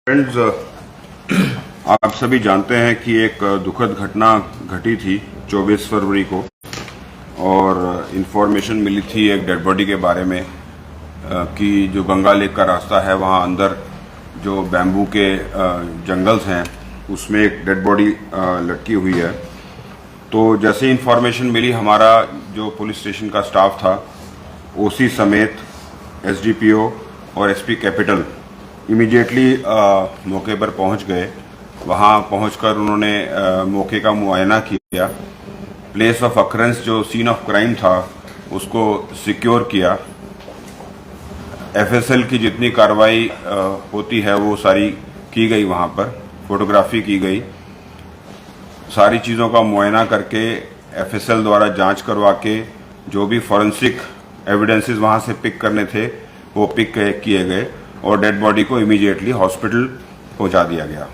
Friends, आप सभी जानते हैं कि एक दुखद घटना घटी थी 24 फरवरी को और इन्फॉर्मेशन मिली थी एक डेड बॉडी के बारे में कि जो गंगा लेक का रास्ता है वहाँ अंदर जो बैम्बू के जंगल्स हैं उसमें एक डेड बॉडी लटकी हुई है। तो जैसे इन्फॉर्मेशन मिली, हमारा जो पुलिस स्टेशन का स्टाफ था ओसी समेत एसडीपीओ और एसपी कैपिटल इमीडिएटली मौके पर पहुंच गए। वहां पहुंचकर उन्होंने मौके का मुआयना किया, प्लेस ऑफ अकरेंस जो सीन ऑफ क्राइम था उसको सिक्योर किया। एफएसएल की जितनी कार्रवाई होती है वो सारी की गई, वहां पर फोटोग्राफी की गई, सारी चीज़ों का मुआयना करके एफएसएल द्वारा जांच करवा के जो भी फॉरेंसिक एविडेंसेस वहां से पिक करने थे वो पिक किए गए और डेड बॉडी को इमीडिएटली हॉस्पिटल पहुंचा दिया गया।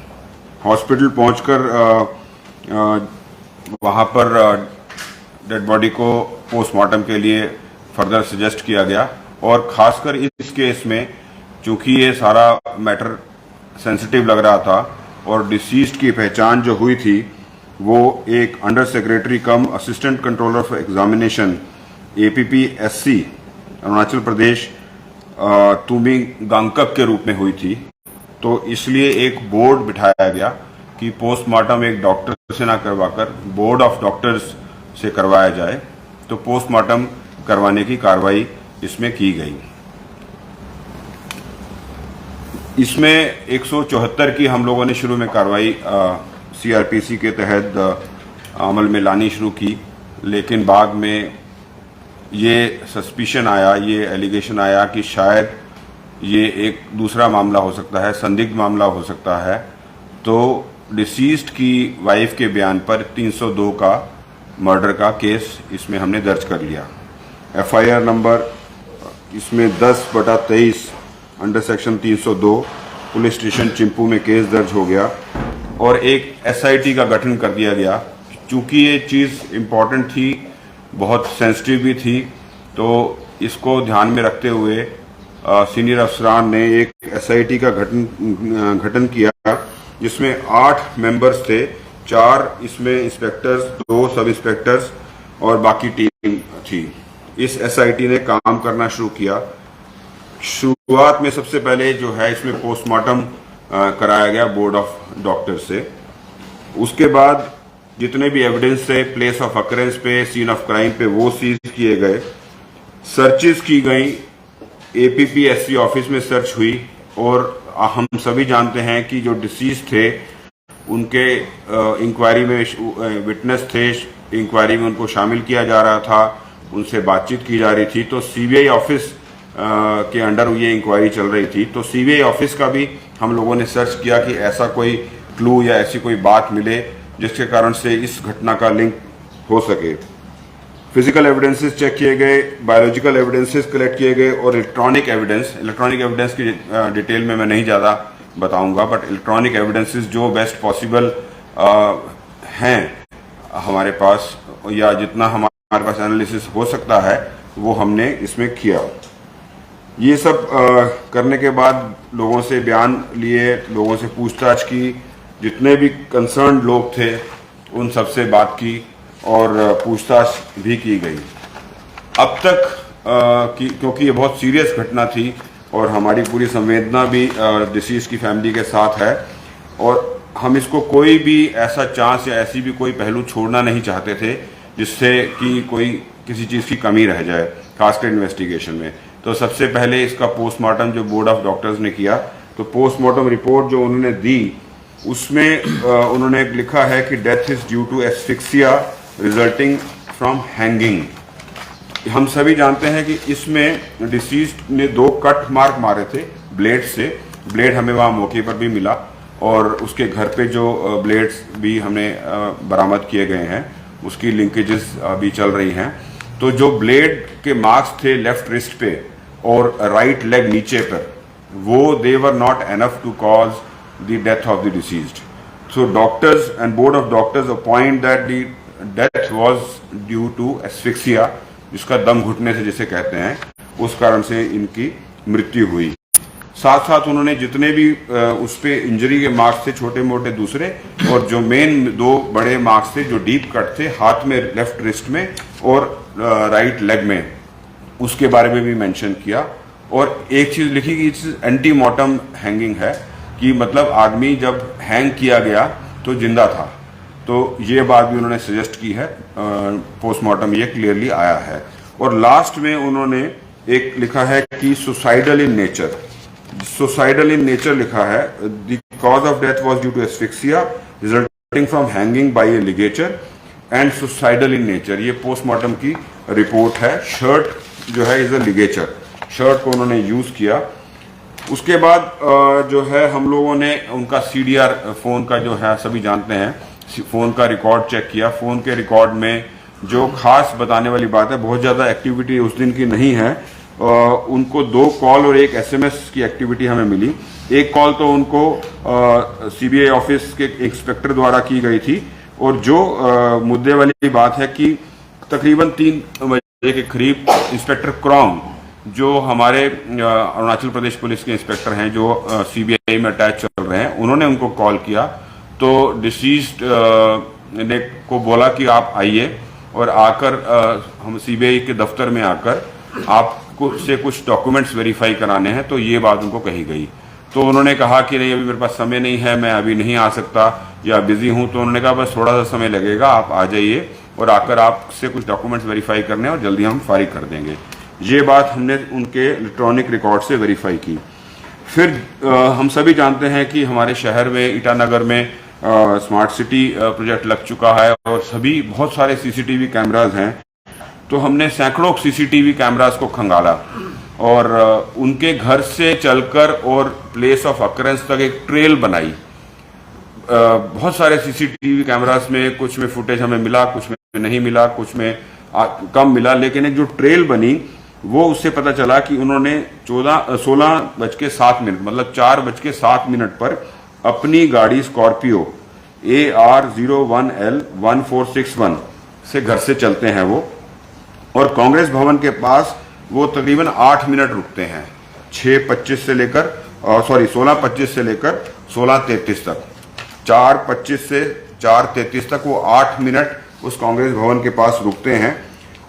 हॉस्पिटल पहुंचकर वहां पर डेड बॉडी को पोस्टमार्टम के लिए फर्दर सजेस्ट किया गया और खासकर इस केस में चूंकि ये सारा मैटर सेंसिटिव लग रहा था और डिसीज्ड की पहचान जो हुई थी वो एक under secretary cum assistant controller of examination APPSC Arunachal Pradesh Tuming Gangkak के रूप में हुई थी। तो इसलिए एक बोर्ड बिठाया गया कि पोस्टमार्टम एक डॉक्टर से ना करवाकर बोर्ड ऑफ डॉक्टर्स से करवाया जाए। तो पोस्टमार्टम करवाने की कार्रवाई इसमें की गई। इसमें 174 की हम लोगों ने शुरू में कार्रवाई CRPC के तहत अमल में लानी शुरू की, लेकिन बाद में ये सस्पिशन आया, ये एलिगेशन आया कि शायद ये एक दूसरा मामला हो सकता है, संदिग्ध मामला हो सकता है। तो डिसीज्ड की वाइफ के बयान पर 302 का मर्डर का केस इसमें हमने दर्ज कर लिया। FIR नंबर इसमें 10/23 under section 302 police station Chimpu में केस दर्ज हो गया और एक SIT का गठन कर दिया गया। चूंकि ये चीज़ इम्पॉर्टेंट थी, बहुत सेंसिटिव भी थी, तो इसको ध्यान में रखते हुए सीनियर अफसरान ने एक SIT का गठन किया जिसमें 8 मेंबर्स थे, 4 इसमें इंस्पेक्टर्स, 2 सब इंस्पेक्टर्स और बाकी टीम थी। इस SIT ने काम करना शुरू किया। शुरुआत में सबसे पहले जो है इसमें पोस्टमार्टम कराया गया बोर्ड ऑफ डॉक्टर से। उसके बाद जितने भी एविडेंस थे प्लेस ऑफ अकरेंस पे, सीन ऑफ क्राइम पे, वो सीज किए गए। सर्चेस की गई, APPSC ऑफिस में सर्च हुई और हम सभी जानते हैं कि जो डिसीज थे उनके इंक्वायरी में विटनेस थे, इंक्वायरी में उनको शामिल किया जा रहा था, उनसे बातचीत की जा रही थी। तो CBI ऑफिस के अंडर ये इंक्वायरी चल रही थी। तो CBI ऑफिस का भी हम लोगों ने सर्च किया कि ऐसा कोई क्लू या ऐसी कोई बात मिले जिसके कारण से इस घटना का लिंक हो सके। फिजिकल एविडेंसेस चेक किए गए, बायोलॉजिकल एविडेंसेस कलेक्ट किए गए और इलेक्ट्रॉनिक एविडेंस की डिटेल में मैं नहीं ज़्यादा बताऊंगा, बट इलेक्ट्रॉनिक एविडेंसेस जो बेस्ट पॉसिबल हैं हमारे पास या जितना हमारे पास एनालिसिस हो सकता है वो हमने इसमें किया। ये सब करने के बाद लोगों से बयान लिए, लोगों से पूछताछ की, जितने भी कंसर्न लोग थे उन सबसे बात की और पूछताछ भी की गई। अब तक क्योंकि ये बहुत सीरियस घटना थी और हमारी पूरी संवेदना भी डिसीज की फैमिली के साथ है और हम इसको कोई भी ऐसा चांस या ऐसी भी कोई पहलू छोड़ना नहीं चाहते थे जिससे कि कोई किसी चीज़ की कमी रह जाए, खासकर इन्वेस्टिगेशन में। तो सबसे पहले इसका पोस्टमार्टम जो बोर्ड ऑफ डॉक्टर्स ने किया, तो पोस्टमार्टम रिपोर्ट जो उन्होंने दी उसमें उन्होंने लिखा है कि death is due to asphyxia resulting from hanging. हम सभी जानते हैं कि इसमें डिसीज्ड ने 2 कट मार्क मारे थे ब्लेड से। ब्लेड हमें वहाँ मौके पर भी मिला और उसके घर पे जो ब्लेड्स भी हमने बरामद किए गए हैं उसकी लिंकेजेस अभी चल रही हैं। तो जो ब्लेड के मार्क्स थे लेफ्ट रिस्ट पे और राइट लेग नीचे पर, वो they were not enough to cause the death of the deceased. So doctors and board of doctors appoint that the death was due to asphyxia, जिसका दम घुटने से जिसे कहते हैं, उस कारण से इनकी मृत्यु हुई। साथ साथ उन्होंने जितने भी उस पे इंजरी के मार्क्स थे छोटे मोटे दूसरे, और जो मेन 2 बड़े मार्क्स थे जो डीप कट थे हाथ में, लेफ्ट रिस्ट में और राइट लेग में, उसके बारे में भी मेंशन किया। और एक चीज लिखी कि एंटी मॉर्टम हैंगिंग है, कि मतलब आदमी जब हैंग किया गया तो जिंदा था। तो ये बात भी उन्होंने सजेस्ट की है, पोस्टमार्टम ये क्लियरली आया है। और लास्ट में उन्होंने एक लिखा है कि suicidal in nature, suicidal in nature लिखा है, the cause of death was due to asphyxia resulting from hanging by a ligature and suicidal in nature. ये पोस्टमार्टम की रिपोर्ट है। शर्ट जो है इज अ लिगेचर, शर्ट को उन्होंने use किया। उसके बाद जो है हम लोगों ने उनका सीडीआर फोन का जो है सभी जानते हैं, फोन का रिकॉर्ड चेक किया। फोन के रिकॉर्ड में जो खास बताने वाली बात है, बहुत ज्यादा एक्टिविटी उस दिन की नहीं है। उनको 2 कॉल और 1 एसएमएस की एक्टिविटी हमें मिली। एक कॉल तो उनको सीबीआई ऑफिस के इंस्पेक्टर द्वारा की गई थी, और जो मुद्दे वाली बात है कि तकरीबन 3 बजे के करीब इंस्पेक्टर क्रॉम, जो हमारे अरुणाचल प्रदेश पुलिस के इंस्पेक्टर हैं जो सीबीआई में अटैच चल रहे हैं, उन्होंने उनको कॉल किया। तो डिसीज्ड ने को बोला कि आप आइए और आकर हम सीबीआई के दफ्तर में आकर आपको से कुछ डॉक्यूमेंट्स वेरीफाई कराने हैं। तो ये बात उनको कही गई। तो उन्होंने कहा कि नहीं, अभी मेरे पास समय नहीं है, मैं अभी नहीं आ सकता या बिजी हूं। तो उन्होंने कहा बस थोड़ा सा समय लगेगा, आप आ जाइए और आकर आपसे कुछ डॉक्यूमेंट्स वेरीफाई करने और जल्दी हम फारिग कर देंगे। ये बात हमने उनके इलेक्ट्रॉनिक रिकॉर्ड से वेरीफाई की। फिर हम सभी जानते हैं कि हमारे शहर में ईटानगर में स्मार्ट सिटी प्रोजेक्ट लग चुका है और सभी बहुत सारे सीसीटीवी कैमराज हैं। तो हमने सैकड़ों सीसीटीवी कैमराज को खंगाला और उनके घर से चलकर और प्लेस ऑफ अकरेंस तक एक ट्रेल बनाई। बहुत सारे सीसीटीवी कैमरास में कुछ में फुटेज हमें मिला, कुछ में नहीं मिला, कुछ में कम मिला, लेकिन एक जो ट्रेल बनी वो उससे पता चला कि उन्होंने 16:07 मतलब 4:07 पर अपनी गाड़ी स्कॉर्पियो AR01L 1461 से घर से चलते हैं वो, और कांग्रेस भवन के पास वो तकरीबन 8 मिनट रुकते हैं। 16:25 से लेकर 16:25 से लेकर 16:33 तक, 4:25 से 4:33 तक वो 8 मिनट उस कांग्रेस भवन के पास रुकते हैं।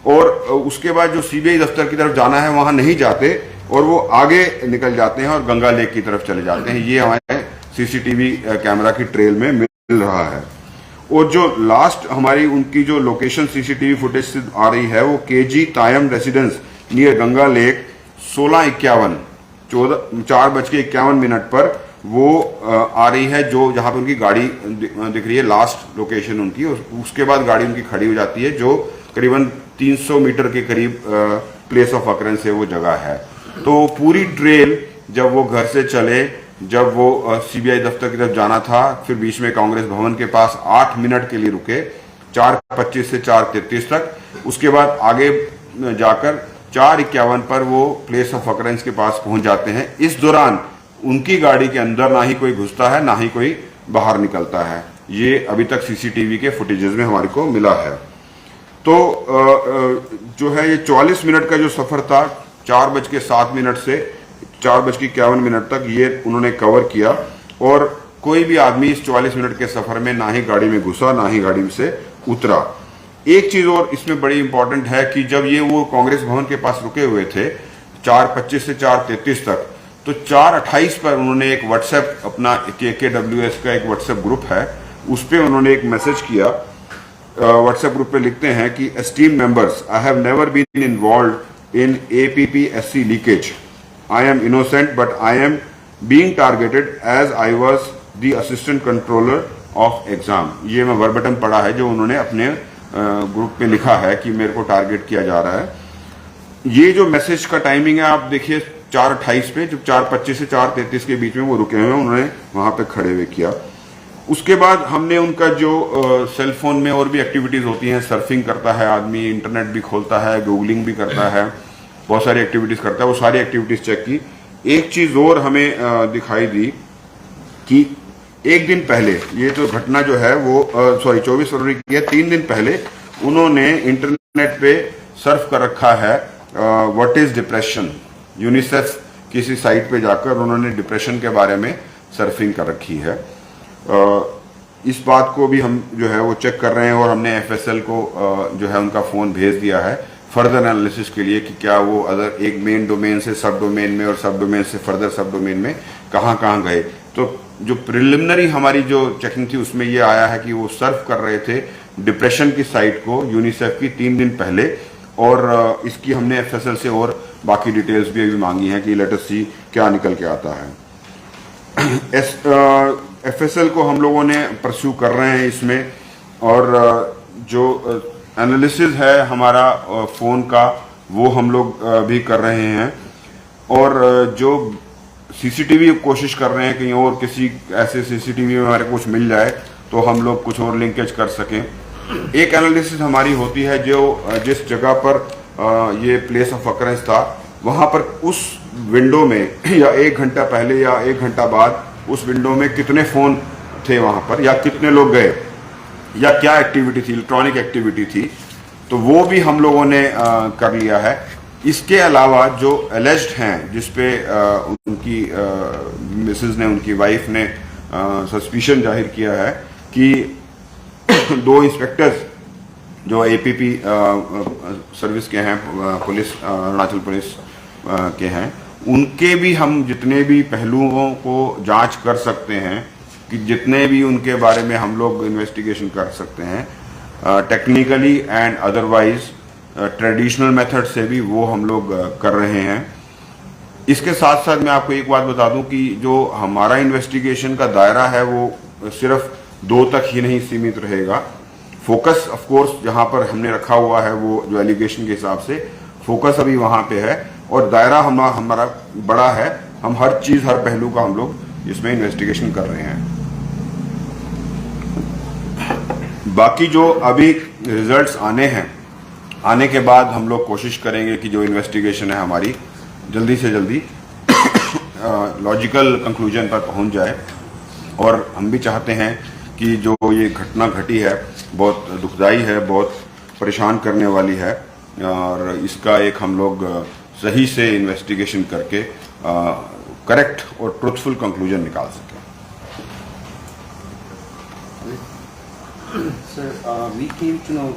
और उसके बाद जो सीबीआई दफ्तर की तरफ जाना है वहां नहीं जाते और वो आगे निकल जाते हैं और गंगा लेक की तरफ चले जाते हैं। ये हमारे सीसीटीवी कैमरा की ट्रेल में मिल रहा है। और जो लास्ट हमारी उनकी जो लोकेशन सीसीटीवी फुटेज से आ रही है वो KG Tayam residence near Ganga lake 16:51 4:51 पर वो आ रही है, जो जहां पे उनकी गाड़ी दिख रही है, लास्ट लोकेशन उनकी। उसके बाद गाड़ी उनकी खड़ी हो जाती है, जो करीबन 300 मीटर के करीब प्लेस ऑफ अकरेंस है वो जगह है। तो पूरी ट्रेल जब वो घर से चले, जब वो सीबीआई दफ्तर की तरफ जाना था, फिर बीच में कांग्रेस भवन के पास 8 मिनट के लिए रुके 4:25 से 4:33 तक। उसके बाद आगे जाकर 4:51 पर वो प्लेस ऑफ अकरेंस के पास पहुंच जाते हैं। इस दौरान उनकी गाड़ी के अंदर ना ही कोई घुसता है ना ही कोई बाहर निकलता है। ये अभी तक सीसीटीवी के फुटेजेस में हमारे को मिला है। तो जो है ये 44 मिनट का जो सफर था, 4:07 से 4:51 तक ये उन्होंने कवर किया। और कोई भी आदमी इस 44 मिनट के सफर में ना ही गाड़ी में घुसा ना ही गाड़ी से उतरा। एक चीज और इसमें बड़ी इंपॉर्टेंट है कि जब ये वो कांग्रेस भवन के पास रुके हुए थे 4:25 से 4:33 तक, तो 4:28 पर उन्होंने एक व्हाट्सएप, अपना KKWS का एक व्हाट्सएप ग्रुप है, उस पर उन्होंने एक मैसेज किया। व्हाट्सएप ग्रुप पे लिखते हैं कि esteem members, I have never been involved in APPSC leakage. I am innocent but I am being targeted as I was the assistant controller of exam. ये मैं वर्बटम पढ़ा है जो उन्होंने अपने ग्रुप पे लिखा है कि मेरे को टारगेट किया जा रहा है। ये जो मैसेज का टाइमिंग है आप देखिए 4:28 पे, जब 4:25 से 4:33 के बीच में वो रुके हुए, उन्होंने वहां पे खड़े हुए किया। उसके बाद हमने उनका जो सेल फोन में और भी एक्टिविटीज होती हैं, सर्फिंग करता है आदमी, इंटरनेट भी खोलता है, गूगलिंग भी करता है, बहुत सारी एक्टिविटीज करता है, वो सारी एक्टिविटीज चेक की। एक चीज और हमें दिखाई दी कि एक दिन पहले, ये जो घटना जो है वो 24 फरवरी की है, 3 दिन पहले उन्होंने इंटरनेट पे सर्फ कर रखा है व्हाट इज डिप्रेशन, यूनिसेफ किसी साइट पे जाकर उन्होंने डिप्रेशन के बारे में सर्फिंग कर रखी है। इस बात को भी हम जो है वो चेक कर रहे हैं और हमने एफएसएल को जो है उनका फ़ोन भेज दिया है फर्दर एनालिसिस के लिए कि क्या वो अदर एक मेन डोमेन से सब डोमेन में और सब डोमेन से फर्दर सब डोमेन में कहाँ गए। तो जो प्रिलिमिनरी हमारी जो चेकिंग थी उसमें ये आया है कि वो सर्फ कर रहे थे डिप्रेशन की साइट को यूनिसेफ की 3 दिन पहले, और इसकी हमने एफएसएल से और बाकी डिटेल्स भी अभी मांगी हैं कि लेट अस सी क्या निकल के आता है। एफएसएल को हम लोगों ने परस्यू कर रहे हैं इसमें, और जो एनालिसिस है हमारा फ़ोन का वो हम लोग भी कर रहे हैं, और जो सीसीटीवी कोशिश कर रहे हैं कहीं और किसी ऐसे सीसीटीवी में हमारे कुछ मिल जाए तो हम लोग कुछ और लिंकेज कर सकें। एक एनालिसिस हमारी होती है जो जिस जगह पर ये प्लेस ऑफ अकरेंस था वहाँ पर उस विंडो में या 1 घंटा पहले या 1 घंटा बाद उस विंडो में कितने फ़ोन थे वहाँ पर, या कितने लोग गए, या क्या एक्टिविटी थी, इलेक्ट्रॉनिक एक्टिविटी थी, तो वो भी हम लोगों ने कर लिया है। इसके अलावा जो एलेज्ड हैं जिसपे उनकी मिसेस ने, उनकी वाइफ ने सस्पिशन जाहिर किया है कि 2 इंस्पेक्टर्स जो एपीपी सर्विस के हैं, पुलिस अरुणाचल पुलिस के हैं, उनके भी हम जितने भी पहलुओं को जांच कर सकते हैं कि जितने भी उनके बारे में हम लोग इन्वेस्टिगेशन कर सकते हैं technically and otherwise traditional method से भी वो हम लोग कर रहे हैं। इसके साथ साथ मैं आपको एक बात बता दूं कि जो हमारा इन्वेस्टिगेशन का दायरा है वो सिर्फ 2 तक ही नहीं सीमित रहेगा। फोकस ऑफ कोर्स जहां पर हमने रखा हुआ है वो जो एलिगेशन के हिसाब से फोकस अभी वहां पे है, और दायरा हमारा बड़ा है। हम हर चीज, हर पहलू का हम लोग इसमें इन्वेस्टिगेशन कर रहे हैं। बाकी जो अभी रिजल्ट्स आने हैं, आने के बाद हम लोग कोशिश करेंगे कि जो इन्वेस्टिगेशन है हमारी जल्दी से जल्दी लॉजिकल कंक्लूजन पर पहुंच जाए। और हम भी चाहते हैं कि जो ये घटना घटी है बहुत दुखदाई है, बहुत परेशान करने वाली है, और इसका एक हम लोग सही से इन्वेस्टिगेशन करके करेक्ट और ट्रुथफुल कंक्लूजन निकाल सकें। Sir, we came to know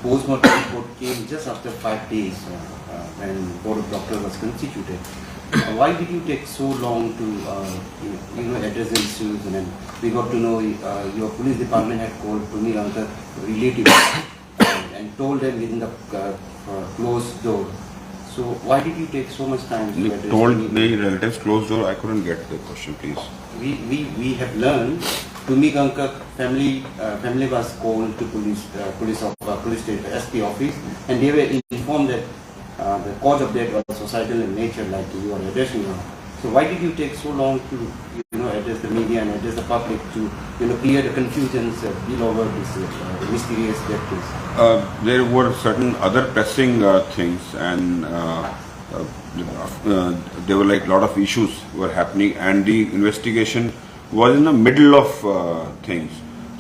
post-mortem report came just after 5 days when board of doctors was constituted. Why did you take so long to address the issues? And then we got to know your police department had called Pumilanka relatives and told them within the closed door. So why did you take so much time to address? Told the relatives closed door. I couldn't get the question, please. We have learned Pumilanka family was called to police station SP office, and they were informed that the cause of death was societal in nature, like you are addressing now. So why did you take so long to address the media and address the public to clear the confusions deal over this mysterious death case? There were certain other pressing things, and there were like a lot of issues were happening, and the investigation was in the middle of things.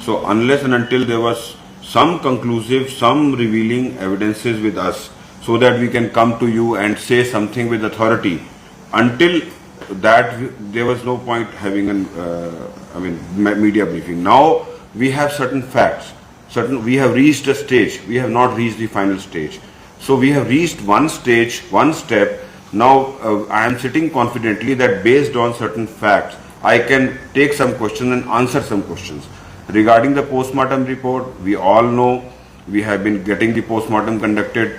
So unless and until there was some conclusive, some revealing evidences with us, so that we can come to you and say something with authority, until that there was no point having an media briefing. Now we have certain facts, we have reached a stage, we have not reached the final stage. So we have reached one stage, one step. Now I am sitting confidently that based on certain facts I can take some questions and answer some questions. Regarding the post-mortem report, we all know we have been getting the post-mortem conducted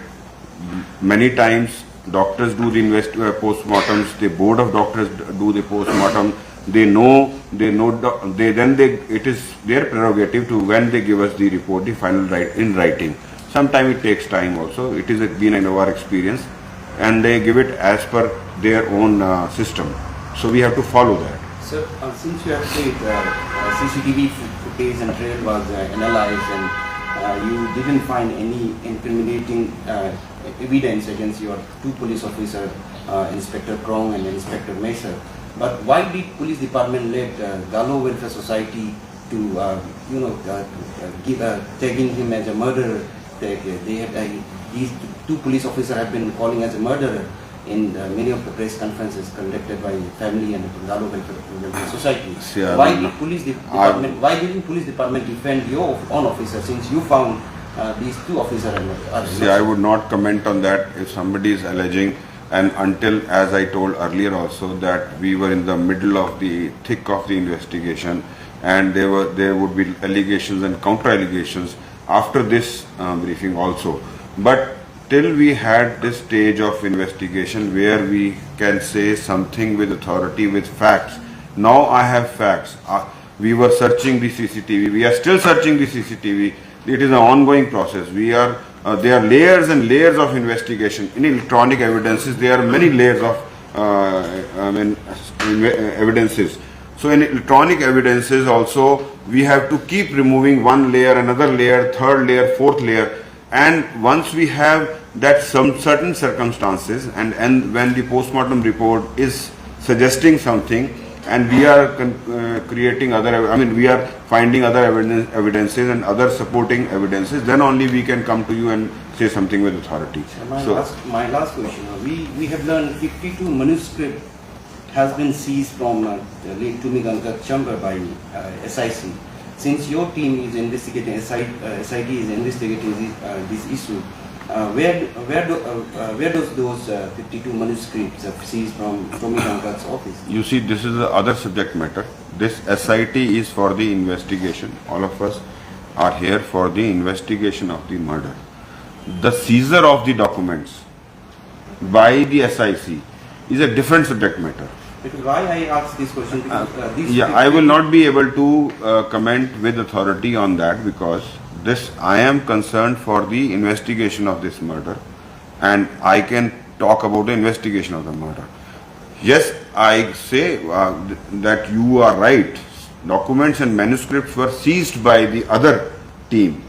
many times. Doctors do the post-mortems, the board of doctors do the post-mortem. They know, it is their prerogative to when they give us the report, the final in writing. Sometimes it takes time also. It is been in our experience, and they give it as per their own system. So we have to follow that. Sir, since you have said CCTV footage and trail was analyzed, and you didn't find any incriminating evidence against your 2 police officers, Inspector Krong and Inspector Mesa, but why did police department let Galo Welfare Society to tagging him as a murderer? These 2 police officers have been calling as a murderer in many of the press conferences conducted by family and Lalo Welfare Society. See, I Why will did not- police department? Why didn't police department defend your own officer since you found these two officers are See, I would not comment on that if somebody is alleging, and until, as I told earlier also, that we were in the middle of the thick of the investigation, and there would be allegations and counter allegations after this briefing also. But till we had this stage of investigation where we can say something with authority, with facts. Now I have facts. We were searching the CCTV. We are still searching the CCTV. It is an ongoing process. There are layers and layers of investigation. In electronic evidences, there are many layers of evidences. So in electronic evidences also, we have to keep removing one layer, another layer, third layer, fourth layer. And once we have that some certain circumstances, and when the postmortem report is suggesting something, and we are creating other, we are finding other evidences and other supporting evidences, then only we can come to you and say something with authority. My last question. We have learned 52 manuscript has been seized from the late Tumi Gangkar chamber by SIC. Since your team is investigating, SIT is investigating this issue, where does those 52 manuscripts seized from Tumi Gankar's office? You see, this is the other subject matter. This SIT is for the investigation. All of us are here for the investigation of the murder. The seizure of the documents by the SIC is a different subject matter. Because why I ask this question? Because, I will not be able to comment with authority on that, because I am concerned for the investigation of this murder, and I can talk about the investigation of the murder. Yes, I say that you are right. Documents and manuscripts were seized by the other team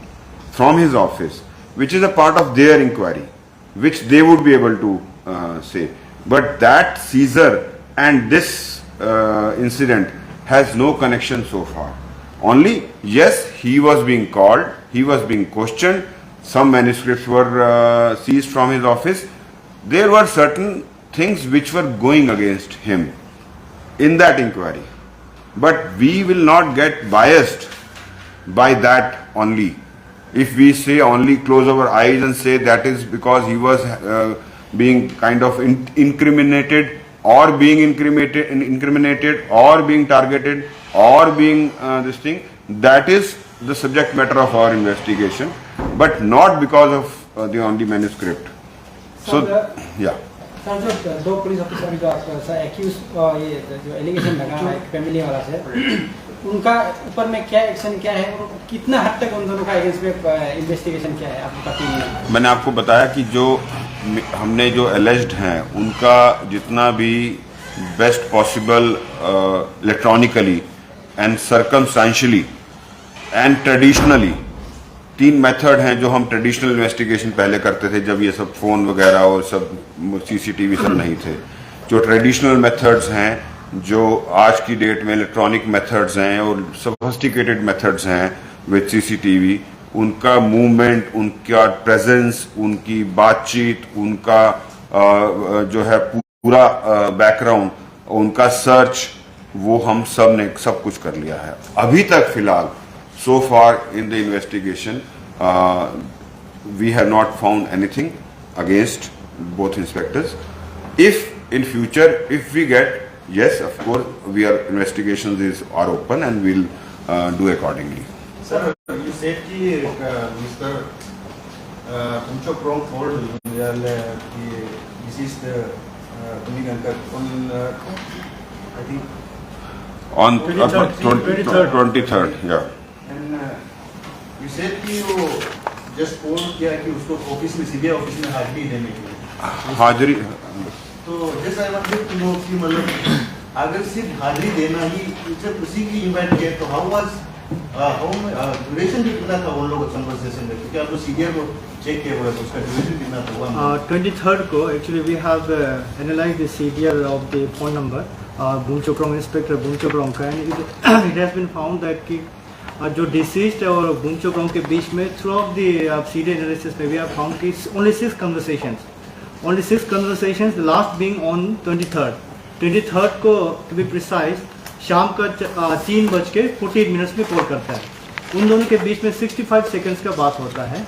from his office, which is a part of their inquiry, which they would be able to say. But that seizure and this incident has no connection so far. Only, yes, he was being called, he was being questioned, some manuscripts were seized from his office. There were certain things which were going against him in that inquiry. But we will not get biased by that only. If we say only close our eyes and say that is because he was being kind of incriminated or being incriminated or being targeted or being this thing, that is the subject matter of our investigation, but not because of the only manuscript. So, yeah. Sir जो दो police officer जो आपका accused ये जो allegation लगा है family वाला से, उनका ऊपर में क्या एक्शन क्या है और कितना हद तक उन दोनों का अगेंस्ट में इन्वेस्टिगेशन क्या है आपका टीम में? मैंने आपको बताया कि जो हमने जो एलिज्ड हैं उनका जितना भी best possible electronically and circumstantially and traditionally, तीन मेथड हैं जो हम ट्रेडिशनल इन्वेस्टिगेशन पहले करते थे जब ये सब फोन वगैरह और सब सीसीटीवी सब नहीं थे. जो ट्रेडिशनल मेथड्स हैं जो आज की डेट में इलेक्ट्रॉनिक मेथड्स हैं और सोफिस्टिकेटेड मेथड्स हैं विद सीसीटीवी, उनका मूवमेंट, उनका प्रेजेंस, उनकी बातचीत, उनका जो है पूरा बैकग्राउंड, उनका सर्च, वो हम सब ने सब कुछ कर लिया है. अभी तक फिलहाल so far in the investigation we have not found anything against both inspectors. If in future if we get, yes, of course we are investigations are open and we'll do accordingly. Sir, you said Mr. Bhumchok Prong told this is the Tumi Gangkar on I think On 23rd. yeah. And you said कि वो just phone किया कि उसको office में CBI office में हाजिरी देने के लिए. हाजिरी, तो just I wanted to know कि मतलब अगर सिर्फ हाजिरी देना ही सिर्फ उसी की इन्वाइट किया तो हाउ ड्यूरेशन कितना था उन लोगों का कन्वर्सेशन में, क्योंकि आप लोग सीनियर को चेक किया हुआ है तो उसका ड्यूरेशन कितना था हुआ? 23rd को actually we have analyze the serial of the phone number Bhumchok Prong inspector Bhumchok Prong का, and it has been found that कि जो डिसीज्ड और Bhumchok Prong के बीच में throughout the serial analysis में वी हैव फाउंड कि only 6 conversations only 6 conversations, the last being on 23rd. 23rd को to be precise शाम का 3:14 में कॉल करता है. उन दोनों के बीच में 65 सेकंड्स का बात होता है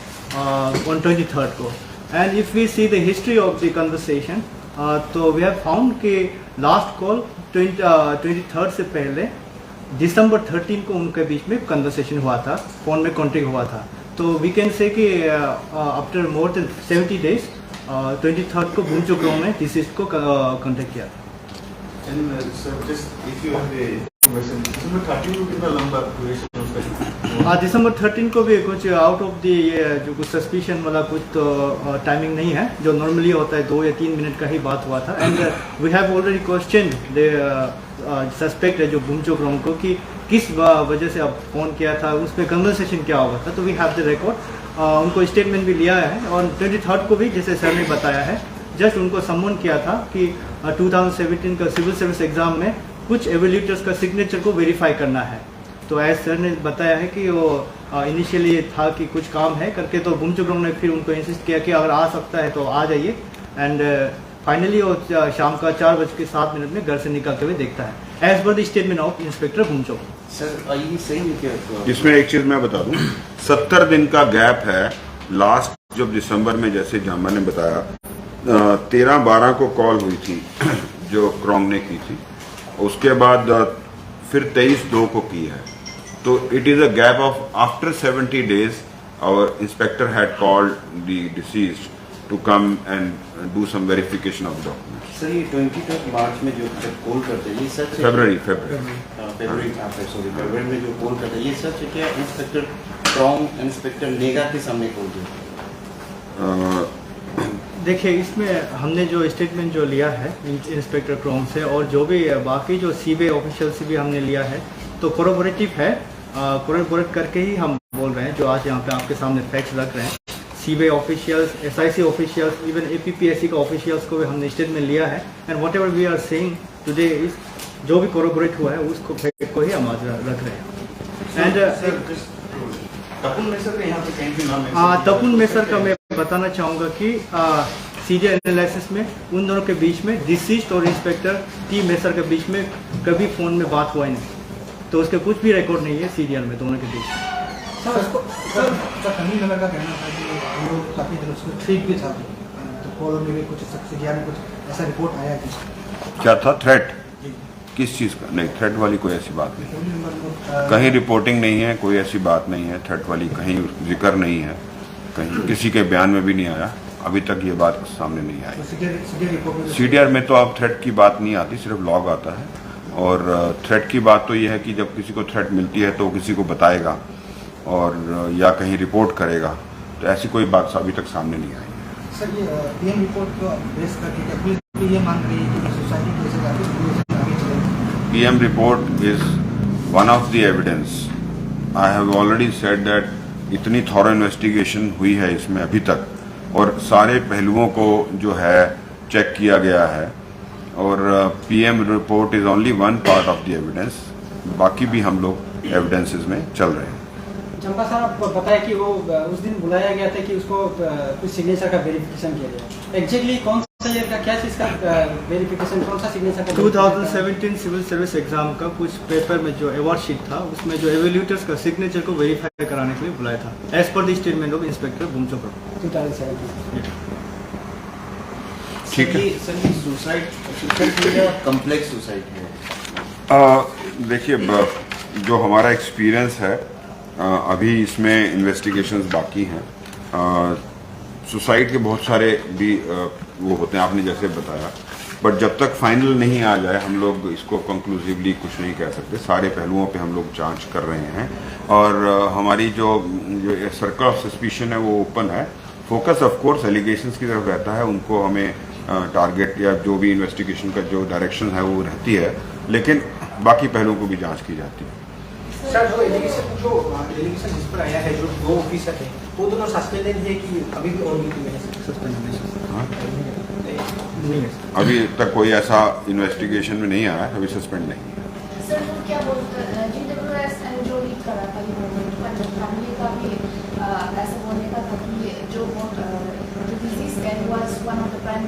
on 23rd को. And if we see the history of the conversation, तो we have found कि last call 23rd से पहले December 13 को उनके बीच में conversation हुआ था, फ़ोन में कॉन्टेक्ट हुआ था. तो we can say कि after more than 70 days 23rd को बुमचुक्रों में डिसीज को कॉन्टेक्ट किया था. And sir, just if you have a information, December 13 को कितना लंबा duration उसका? December 13 को भी कुछ आउट ऑफ द ये जो कुछ सस्पिशन वाला कुछ तो टाइमिंग नहीं है, जो नॉर्मली होता है 2 या 3 मिनट का ही बात हुआ था. And we have already question the suspect है जो बुमचुक्रों को कि किस वजह से आप फ़ोन किया था, उस पर कन्वर्सेशन क्या हुआ था. तो वी हैव द रिकॉर्ड. उनको स्टेटमेंट भी लिया है. और 23rd को भी जैसे सर ने बताया है, जस्ट उनको सम्मन किया था कि 2017 का सिविल सर्विस एग्ज़ाम में कुछ एवेल्यूटर्स का सिग्नेचर को वेरीफाई करना है. तो एज सर ने बताया है कि वो इनिशियली था कि कुछ काम है करके, तो बुमचुक्रों ने फिर उनको इंसिस्ट किया कि अगर आ सकता है तो आ जाइए. एंड फाइनली वो शाम का 4:07 में घर से निकलते हुए देखता है, as per the statement of inspector Bumchuk. Sir ये सही इसमें एक चीज मैं बता दूं, 70 दिन का गैप है. लास्ट जब दिसंबर में जैसे जामा ने बताया 13-12 को कॉल हुई थी जो क्रॉन्ग ने की थी, उसके बाद फिर 23/2 को की है. तो it is a gap of after 70 days our inspector had called the deceased to come and do some verification of documents. Sir ये 23 मार्च में जो कॉल करते हैं ये सच है? फरवरी में जो कॉल करते हैं ये सच है क्या? इंस्पेक्टर क्रॉन्ग इंस्पेक्टर नेगा के सामने कॉल किया? देखिए, इसमें हमने जो स्टेटमेंट जो लिया है इंस्पेक्टर क्रॉन्ग से, और जो भी बाकी जो सीबीआई ऑफिशियल से भी हमने लिया है, तो कोरोबोरेटिव है. कोरोबोरेट करके ही हम बोल रहे हैं जो आज यहाँ पे आपके सामने फैक्ट्स रख रहे हैं. CBI officials, SIC officials, even APPSC का ऑफिशियल्स को भी हमने स्टेटमेंट लिया है. And whatever we are saying today is जो भी कोरोबोरेट हुआ है उसको फैक्ट को ही हम आज रख रहे हैं. एंड तपुन मेसर का यहाँ पे कहीं भी नाम है? तपुन मेसर का मैं बताना चाहूँगा कि सीडी एनालिसिस में उन दोनों के बीच में डिसीज्ड और इंस्पेक्टर टी मेसर के बीच में कभी फ़ोन में बात हुआ ही नहीं. तो उसके कुछ भी रिकॉर्ड नहीं है सीरियल में दोनों के बीच. सर उसको सर कमी नगर का कहना था कि हम लोग काफ़ी दिनों से थ्रेट भी था, तो कॉल में भी कुछ सीरियल में कुछ ऐसा रिपोर्ट आया कि क्या था? थ्रेट? किस चीज़ का? नहीं, थ्रेट वाली कोई ऐसी बात नहीं, कहीं रिपोर्टिंग नहीं है, कोई ऐसी बात नहीं है. थ्रेट वाली कहीं जिक्र नहीं है, कहीं किसी के बयान में भी नहीं आया. अभी तक ये बात सामने नहीं आई. सीडीआर में तो आप थ्रेट की बात नहीं आती, सिर्फ लॉग आता है. और थ्रेट की बात तो ये है कि जब किसी को थ्रेट मिलती है तो किसी को बताएगा और या कहीं रिपोर्ट करेगा. तो ऐसी कोई बात अभी तक सामने नहीं आई. सर ये पीएम रिपोर्ट को बेस करके ये मांग रही है कि सोसाइटी कैसे आगे चलेगी? PM report is one of the evidence. I have already said that इतनी थॉरो इन्वेस्टिगेशन हुई है इसमें अभी तक, और सारे पहलुओं को जो है चेक किया गया है. और PM report is only one part of the evidence. बाकी भी हम लोग एविडेंसेस में चल रहे हैं. चंपा सर आपको बताया कि वो उस दिन बुलाया गया था कि उसको कुछ सिग्नेचर का वेरिफिकेशन किया गया. एग्जैक्टली कौन सा ईयर का क्या चीज़ का वेरिफिकेशन, कौन सा सिग्नेचर का? 2017 सिविल सर्विस एग्जाम का कुछ पेपर में जो अवार्ड शीट था उसमें जो एवेल्यूटर्स का सिग्नेचर को वेरीफाई कराने के लिए बुलाया था, as per the statement of inspector Bumchuk. 2017. ठीक है. सर ये सुसाइड या कम्प्लेक्स सुसाइड है? देखिए, जो हमारा एक्सपीरियंस है अभी इसमें इन्वेस्टिगेशंस बाकी हैं. सुसाइड के बहुत सारे भी वो होते हैं, आपने जैसे बताया, बट जब तक फाइनल नहीं आ जाए हम लोग इसको कंक्लूसिवली कुछ नहीं कह सकते. सारे पहलुओं पे हम लोग जांच कर रहे हैं और हमारी जो सर्कल ऑफ सस्पिशन है वो ओपन है. फोकस ऑफ कोर्स एलिगेशंस की तरफ रहता है, उनको हमें टारगेट या जो भी इन्वेस्टिगेशन का जो डायरेक्शन है वो रहती है, लेकिन बाकी पहलुओं को भी जांच की जाती है. सर जो एलिगेशन जिस पर आया है, जो 2 ऑफिसर है वो दोनों सस्पेंडेड है कि अभी भी और भी सस्पेंडेड है? अभी तक कोई ऐसा इन्वेस्टिगेशन में नहीं आया, अभी सस्पेंड नहीं है. सर वो क्या बोलते हैं GWS एंड जो लीक करा था फैमिली का भी ऐसा बोलने का था कि जो disease was one of the prime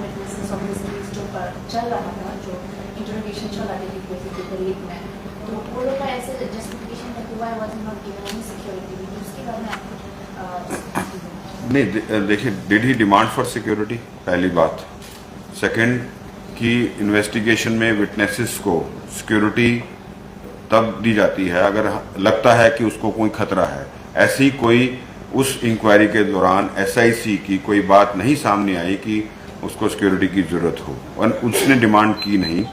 चल रहा था, जो इंटरोगेशन चल रहा था बेसिकली करीब में, तो वो लोग का ऐसे जस्टिफिकेशन था कि why was not given any security, उसके बारे में आप नहीं देखिए, did he demand for security, पहली बात। सेकंड कि इन्वेस्टिगेशन में विटनेसेस को सिक्योरिटी तब दी जाती है अगर लगता है कि उसको कोई खतरा है। ऐसी कोई उस इंक्वायरी के दौरान एसआईसी की कोई बात नहीं सामने आई कि उसको सिक्योरिटी की जरूरत हो, और उसने डिमांड की नहीं,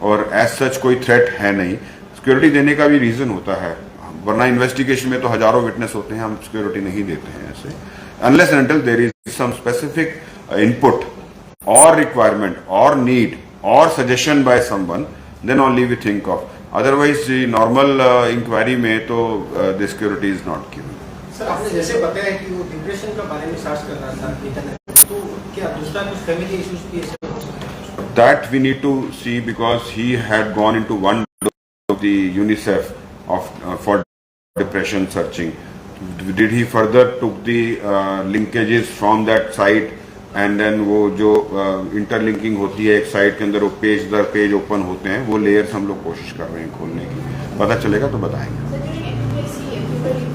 और एज सच कोई थ्रेट है नहीं। सिक्योरिटी देने का भी रीजन होता है, वरना इन्वेस्टिगेशन में तो हजारों विटनेस होते हैं, हम सिक्योरिटी नहीं देते हैं ऐसे, unless and until there is some specific input or requirement or need or suggestion by someone, then only we think of. Otherwise the normal inquiry में तो the security is not given. Sir आपने जैसे बताया कि वो depression के बारे में सर्च कर रहा था इंटरनेट, तो क्या दूसरा कुछ फैमिली इश्यूज भी है? That we need to see, because he had gone into one of the UNICEF of for depression searching. Did he further took the linkages from that site, and then वो जो interlinking होती है एक site के अंदर, वो page दर page open होते हैं, वो लेयर्स हम लोग कोशिश कर रहे हैं खोलने की। पता चलेगा तो बताएंगे।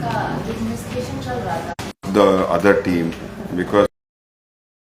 का इन्वेस्टिगेशन चल रहा था, द अदर टीम, बिकॉज